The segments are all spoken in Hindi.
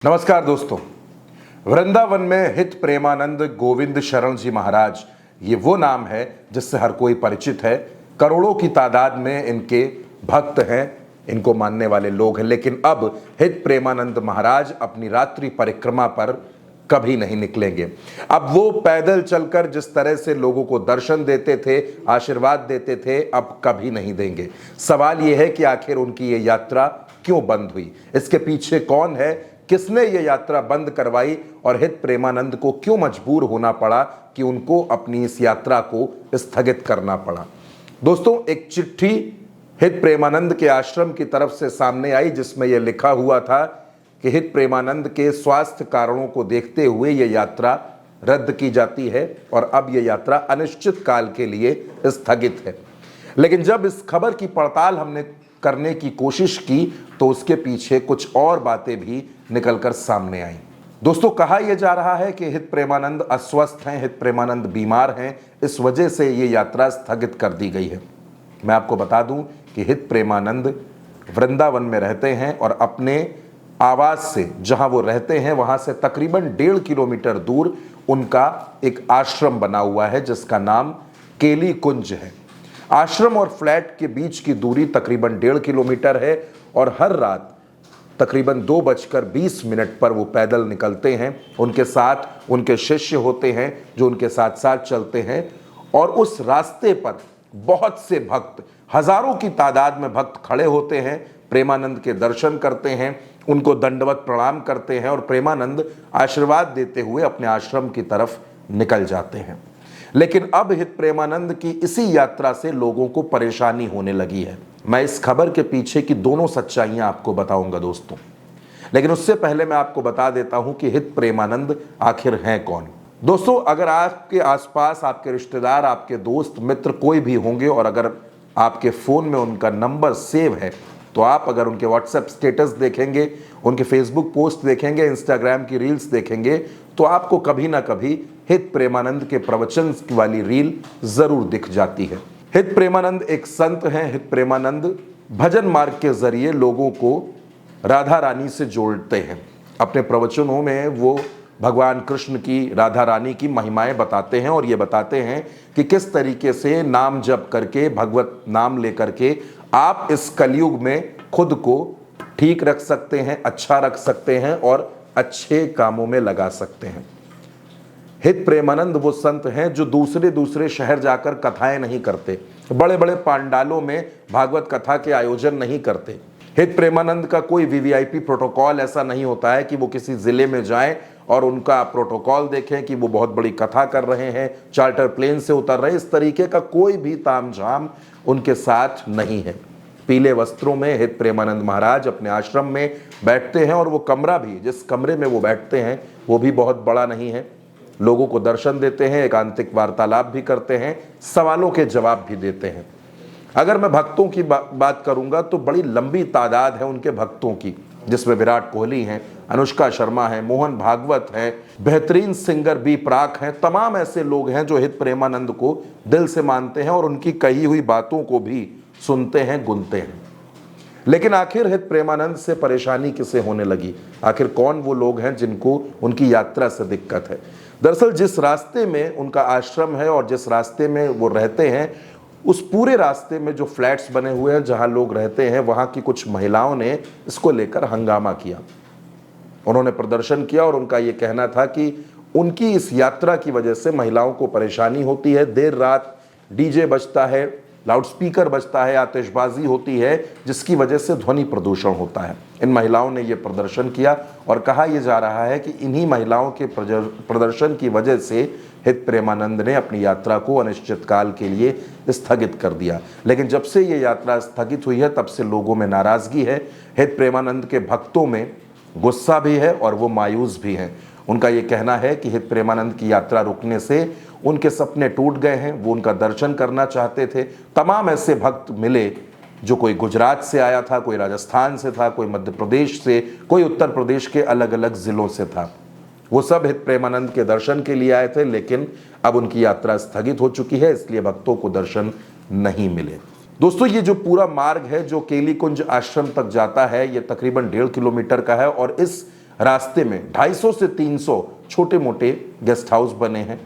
नमस्कार दोस्तों। वृंदावन में हित प्रेमानंद गोविंद शरण जी महाराज, ये वो नाम है जिससे हर कोई परिचित है। करोड़ों की तादाद में इनके भक्त हैं, इनको मानने वाले लोग हैं। लेकिन अब हित प्रेमानंद महाराज अपनी रात्रि परिक्रमा पर कभी नहीं निकलेंगे। अब वो पैदल चलकर जिस तरह से लोगों को दर्शन देते थे, आशीर्वाद देते थे, अब कभी नहीं देंगे। सवाल ये है कि आखिर उनकी ये यात्रा क्यों बंद हुई, इसके पीछे कौन है, किसने ये यात्रा बंद करवाई और हित प्रेमानंद को क्यों मजबूर होना पड़ा कि उनको अपनी इस यात्रा को स्थगित करना पड़ा। दोस्तों, एक चिट्ठी हित प्रेमानंद के आश्रम की तरफ से सामने आई जिसमें यह लिखा हुआ था कि हित प्रेमानंद के स्वास्थ्य कारणों को देखते हुए यह यात्रा रद्द की जाती है और अब यह यात्रा अनिश्चित काल के लिए स्थगित है। लेकिन जब इस खबर की पड़ताल हमने करने की कोशिश की तो उसके पीछे कुछ और बातें भी निकलकर सामने आई। दोस्तों, कहा यह जा रहा है कि हित प्रेमानंद अस्वस्थ हैं, हित प्रेमानंद बीमार हैं, इस वजह से ये यात्रा स्थगित कर दी गई है। मैं आपको बता दूं कि हित प्रेमानंद वृंदावन में रहते हैं और अपने आवास से, जहां वो रहते हैं, वहां से तकरीबन 1.5 किलोमीटर दूर उनका एक आश्रम बना हुआ है जिसका नाम केली कुंज है। आश्रम और फ्लैट के बीच की दूरी तकरीबन 1.5 किलोमीटर है और हर रात तकरीबन 2:20 पर वो पैदल निकलते हैं। उनके साथ उनके शिष्य होते हैं जो उनके साथ साथ चलते हैं और उस रास्ते पर बहुत से भक्त, हजारों की तादाद में भक्त खड़े होते हैं, प्रेमानंद के दर्शन करते हैं, उनको दंडवत प्रणाम करते हैं और प्रेमानंद आशीर्वाद देते हुए अपने आश्रम की तरफ निकल जाते हैं। लेकिन अब हित प्रेमानंद की इसी यात्रा से लोगों को परेशानी होने लगी है। मैं इस खबर के पीछे की दोनों सच्चाइयां आपको बताऊंगा दोस्तों, लेकिन उससे पहले मैं आपको बता देता हूं कि हित प्रेमानंद आखिर हैं कौन। दोस्तों, अगर आपके आसपास आपके रिश्तेदार, आपके दोस्त मित्र कोई भी होंगे और अगर आपके फोन में उनका नंबर सेव है तो आप अगर उनके व्हाट्सएप स्टेटस देखेंगे, उनके फेसबुक पोस्ट देखेंगे, इंस्टाग्राम की रील्स देखेंगे तो आपको कभी ना कभी हित प्रेमानंद के प्रवचन वाली रील जरूर दिख जाती है। हित प्रेमानंद एक संत हैं। हित प्रेमानंद भजन मार्ग के जरिए लोगों को राधा रानी से जोड़ते हैं। अपने प्रवचनों में वो भगवान कृष्ण की, राधा रानी की महिमाएं बताते हैं और ये बताते हैं कि किस तरीके से नाम जप करके, भगवत नाम लेकर के आप इस कलयुग में खुद को ठीक रख सकते हैं, अच्छा रख सकते हैं और अच्छे कामों में लगा सकते हैं। हित प्रेमानंद वो संत हैं जो दूसरे शहर जाकर कथाएं नहीं करते, बड़े बड़े पांडालों में भागवत कथा के आयोजन नहीं करते। हित प्रेमानंद का कोई वीवीआईपी प्रोटोकॉल ऐसा नहीं होता है कि वो किसी जिले में जाएं और उनका प्रोटोकॉल देखें कि वो बहुत बड़ी कथा कर रहे हैं, चार्टर प्लेन से उतर रहे। इस तरीके का कोई भी तामझाम उनके साथ नहीं है। पीले वस्त्रों में हित प्रेमानंद महाराज अपने आश्रम में बैठते हैं और वो कमरा भी, जिस कमरे में वो बैठते हैं, वो भी बहुत बड़ा नहीं है। लोगों को दर्शन देते हैं, एकांतिक वार्तालाप भी करते हैं, सवालों के जवाब भी देते हैं। अगर मैं भक्तों की बात करूंगा तो बड़ी लंबी तादाद है उनके भक्तों की, जिसमें विराट कोहली हैं, अनुष्का शर्मा हैं, मोहन भागवत हैं, बेहतरीन सिंगर बी प्राक हैं। तमाम ऐसे लोग हैं जो हित प्रेमानंद को दिल से मानते हैं और उनकी कही हुई बातों को भी सुनते हैं, गुनते हैं। लेकिन आखिर हित प्रेमानंद से परेशानी किसे होने लगी? आखिर कौन वो लोग हैं जिनको उनकी यात्रा से दिक्कत है? दरअसल जिस रास्ते में उनका आश्रम है और जिस रास्ते में वो रहते हैं, उस पूरे रास्ते में जो फ्लैट्स बने हुए हैं जहां लोग रहते हैं, वहां की कुछ महिलाओं ने इसको लेकर हंगामा किया। उन्होंने प्रदर्शन किया और उनका ये कहना था कि उनकी इस यात्रा की वजह से महिलाओं को परेशानी होती है। देर रात डीजे बजता है, लाउडस्पीकर बजता है, आतिशबाजी होती है, जिसकी वजह से ध्वनि प्रदूषण होता है। इन महिलाओं ने यह प्रदर्शन किया और कहा यह जा रहा है कि इन्हीं महिलाओं के प्रदर्शन की वजह से हित प्रेमानंद ने अपनी यात्रा को अनिश्चित काल के लिए स्थगित कर दिया। लेकिन जब से ये यात्रा स्थगित हुई है तब से लोगों में नाराजगी है, हित प्रेमानंद के भक्तों में गुस्सा भी है और वो मायूस भी हैं। उनका ये कहना है कि हित प्रेमानंद की यात्रा रुकने से उनके सपने टूट गए हैं, वो उनका दर्शन करना चाहते थे। तमाम ऐसे भक्त मिले, जो कोई गुजरात से आया था, कोई राजस्थान से था, कोई मध्य प्रदेश से, कोई उत्तर प्रदेश के अलग अलग जिलों से था। वो सब हित प्रेमानंद के दर्शन के लिए आए थे, लेकिन अब उनकी यात्रा स्थगित हो चुकी है, इसलिए भक्तों को दर्शन नहीं मिले। दोस्तों, ये जो पूरा मार्ग है जो केली कुंज आश्रम तक जाता है, ये तकरीबन 1.5 किलोमीटर का है और इस रास्ते में 250 से 300 छोटे मोटे गेस्ट हाउस बने हैं।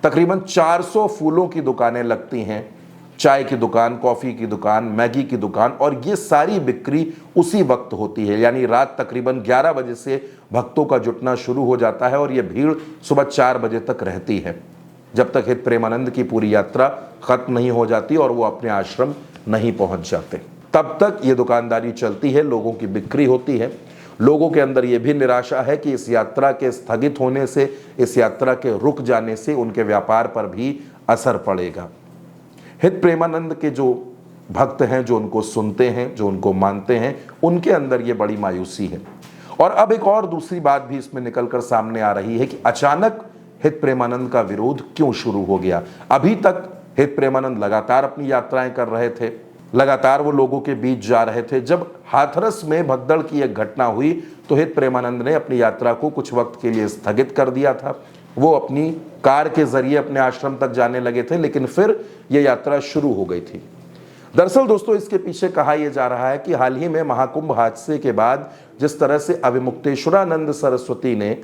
तकरीबन 400 फूलों की दुकानें लगती हैं, चाय की दुकान, कॉफ़ी की दुकान, मैगी की दुकान, और ये सारी बिक्री उसी वक्त होती है। यानी रात तकरीबन 11 बजे से भक्तों का जुटना शुरू हो जाता है और ये भीड़ सुबह 4 बजे तक रहती है, जब तक हित प्रेमानंद की पूरी यात्रा खत्म नहीं हो जाती और वो अपने आश्रम नहीं पहुंच जाते। तब तक ये दुकानदारी चलती है, लोगों की बिक्री होती है। लोगों के अंदर ये भी निराशा है कि इस यात्रा के स्थगित होने से, इस यात्रा के रुक जाने से उनके व्यापार पर भी असर पड़ेगा। हित प्रेमानंद के जो भक्त हैं, जो उनको सुनते हैं, जो उनको मानते हैं, उनके अंदर ये बड़ी मायूसी है। और अब एक और दूसरी बात भी इसमें निकलकर सामने आ रही है कि अचानक हित प्रेमानंद का विरोध क्यों शुरू हो गया। अभी तक हित प्रेमानंद लगातार अपनी यात्राएं कर रहे थे, लगातार वो लोगों के बीच जा रहे थे। जब हाथरस में भगदड़ की एक घटना हुई तो हित प्रेमानंद ने अपनी यात्रा को कुछ वक्त के लिए स्थगित कर दिया था। वो अपनी कार के जरिए अपने आश्रम तक जाने लगे थे, लेकिन फिर यह यात्रा शुरू हो गई थी। दरअसल दोस्तों, इसके पीछे कहा यह जा रहा है कि हाल ही में महाकुंभ हादसे के बाद जिस तरह से अविमुक्तेश्वरानंद सरस्वती ने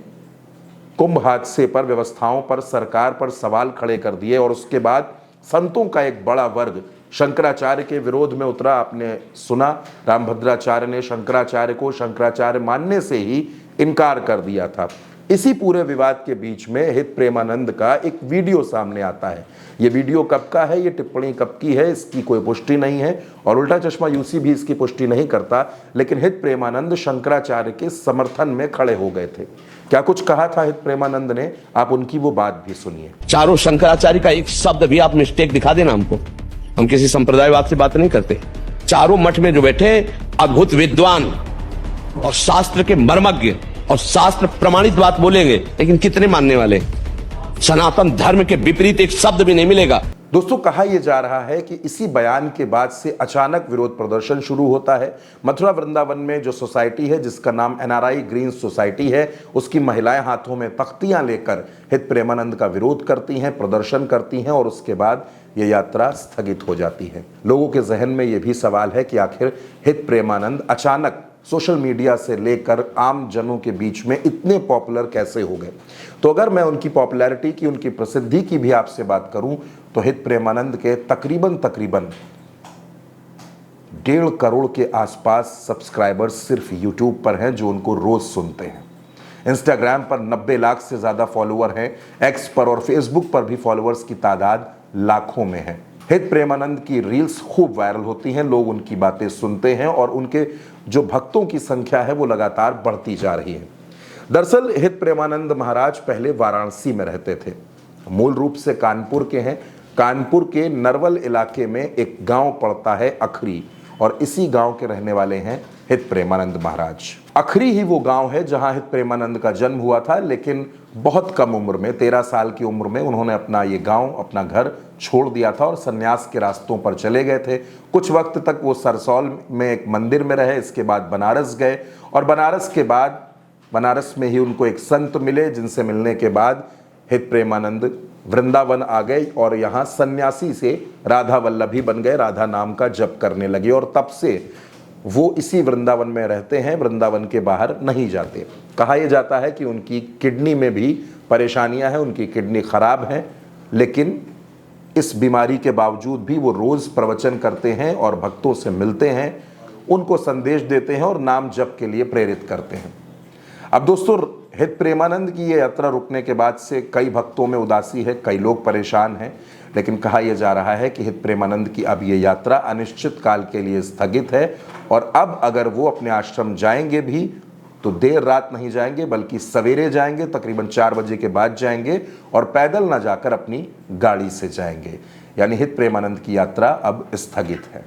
कुंभ हादसे पर, व्यवस्थाओं पर, सरकार पर सवाल खड़े कर दिए और उसके बाद संतों का एक बड़ा वर्ग शंकराचार्य के विरोध में उतरा। आपने सुना, रामभद्राचार्य ने शंकराचार्य को शंकराचार्य मानने से ही इनकार कर दिया था। इसी पूरे विवाद के बीच में हित प्रेमानंद का एक वीडियो सामने आता है। ये वीडियो कब का है, ये टिप्पणी कब की है, इसकी कोई पुष्टि नहीं है और उल्टा चश्मा यूसी भी इसकी पुष्टि नहीं करता। लेकिन हित प्रेमानंद शंकराचार्य के समर्थन में खड़े हो गए थे। क्या कुछ कहा था हित प्रेमानंद ने, आप उनकी वो बात भी सुनिए। चारों शंकराचार्य का एक शब्द भी आप मिस्टेक दिखा देना हमको, हम किसी संप्रदायवाद से बात नहीं करते। चारों मठ में जो बैठे अद्भुत विद्वान और शास्त्र के मर्मज्ञ और शास्त्र प्रमाणित बात बोलेंगे, लेकिन कितने मानने वाले। सनातन धर्म के विपरीत एक शब्द भी नहीं मिलेगा। दोस्तों, कहा यह जा रहा है कि इसी बयान के बाद से अचानक विरोध प्रदर्शन शुरू होता है। मथुरा वृंदावन में जो सोसाइटी है, जिसका नाम NRI ग्रीन सोसाइटी है, उसकी महिलाएं हाथों में तख्तियां लेकर हित प्रेमानंद का विरोध करती हैं, प्रदर्शन करती हैं और उसके बाद यह यात्रा स्थगित हो जाती है। लोगों के जहन में यह भी सवाल है कि आखिर हित प्रेमानंद अचानक सोशल मीडिया से लेकर आम जनों के बीच में इतने पॉपुलर कैसे हो गए। तो अगर मैं उनकी पॉपुलैरिटी की, उनकी प्रसिद्धि की भी आपसे बात करूं तो हित प्रेमानंद के तकरीबन 1.5 करोड़ के आसपास सब्सक्राइबर्स सिर्फ यूट्यूब पर हैं, जो उनको रोज सुनते हैं। इंस्टाग्राम पर 90 लाख से ज़्यादा फॉलोअर हैं। एक्स पर और फेसबुक पर भी फॉलोअर्स की तादाद लाखों में है। हित प्रेमानंद की रील्स खूब वायरल होती हैं, लोग उनकी बातें सुनते हैं और उनके जो भक्तों की संख्या है वो लगातार बढ़ती जा रही है। दरअसल हित प्रेमानंद महाराज पहले वाराणसी में रहते थे, मूल रूप से कानपुर के हैं। कानपुर के नरवल इलाके में एक गांव पड़ता है अखरी, और इसी गांव के रहने वाले हैं हित प्रेमानंद महाराज। अखरी ही वो गांव है जहां हित प्रेमानंद का जन्म हुआ था, लेकिन बहुत कम उम्र में, 13 साल की उम्र में उन्होंने अपना ये गांव, अपना घर छोड़ दिया था और सन्यास के रास्तों पर चले गए थे। कुछ वक्त तक वो सरसौल में एक मंदिर में रहे, इसके बाद बनारस गए और बनारस के बाद बनारस में ही उनको एक संत मिले, जिनसे मिलने के बाद हित प्रेमानंद वृंदावन आ गए और यहाँ सन्यासी से राधा वल्लभी बन गए, राधा नाम का जप करने लगे और तब से वो इसी वृंदावन में रहते हैं, वृंदावन के बाहर नहीं जाते। कहा यह जाता है कि उनकी किडनी में भी परेशानियां हैं, उनकी किडनी खराब है, लेकिन इस बीमारी के बावजूद भी वो रोज प्रवचन करते हैं और भक्तों से मिलते हैं, उनको संदेश देते हैं और नाम जप के लिए प्रेरित करते हैं। अब दोस्तों, हित प्रेमानंद की ये यात्रा रुकने के बाद से कई भक्तों में उदासी है, कई लोग परेशान हैं, लेकिन कहा यह जा रहा है कि हित प्रेमानंद की अब ये यात्रा अनिश्चित काल के लिए स्थगित है और अब अगर वो अपने आश्रम जाएंगे भी तो देर रात नहीं जाएंगे, बल्कि सवेरे जाएंगे, तकरीबन 4 बजे के बाद जाएंगे और पैदल ना जाकर अपनी गाड़ी से जाएंगे। यानी हित प्रेमानंद की यात्रा अब स्थगित है।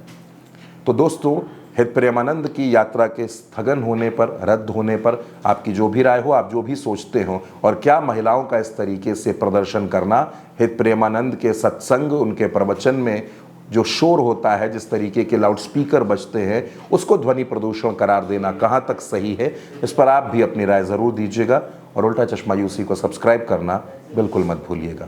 तो दोस्तों, हित प्रेमानंद की यात्रा के स्थगन होने पर, रद्द होने पर आपकी जो भी राय हो, आप जो भी सोचते हो, और क्या महिलाओं का इस तरीके से प्रदर्शन करना, हित प्रेमानंद के सत्संग, उनके प्रवचन में जो शोर होता है, जिस तरीके के लाउडस्पीकर बजते हैं, उसको ध्वनि प्रदूषण करार देना कहाँ तक सही है, इस पर आप भी अपनी राय ज़रूर दीजिएगा और उल्टा चश्मा यूसी को सब्सक्राइब करना बिल्कुल मत भूलिएगा।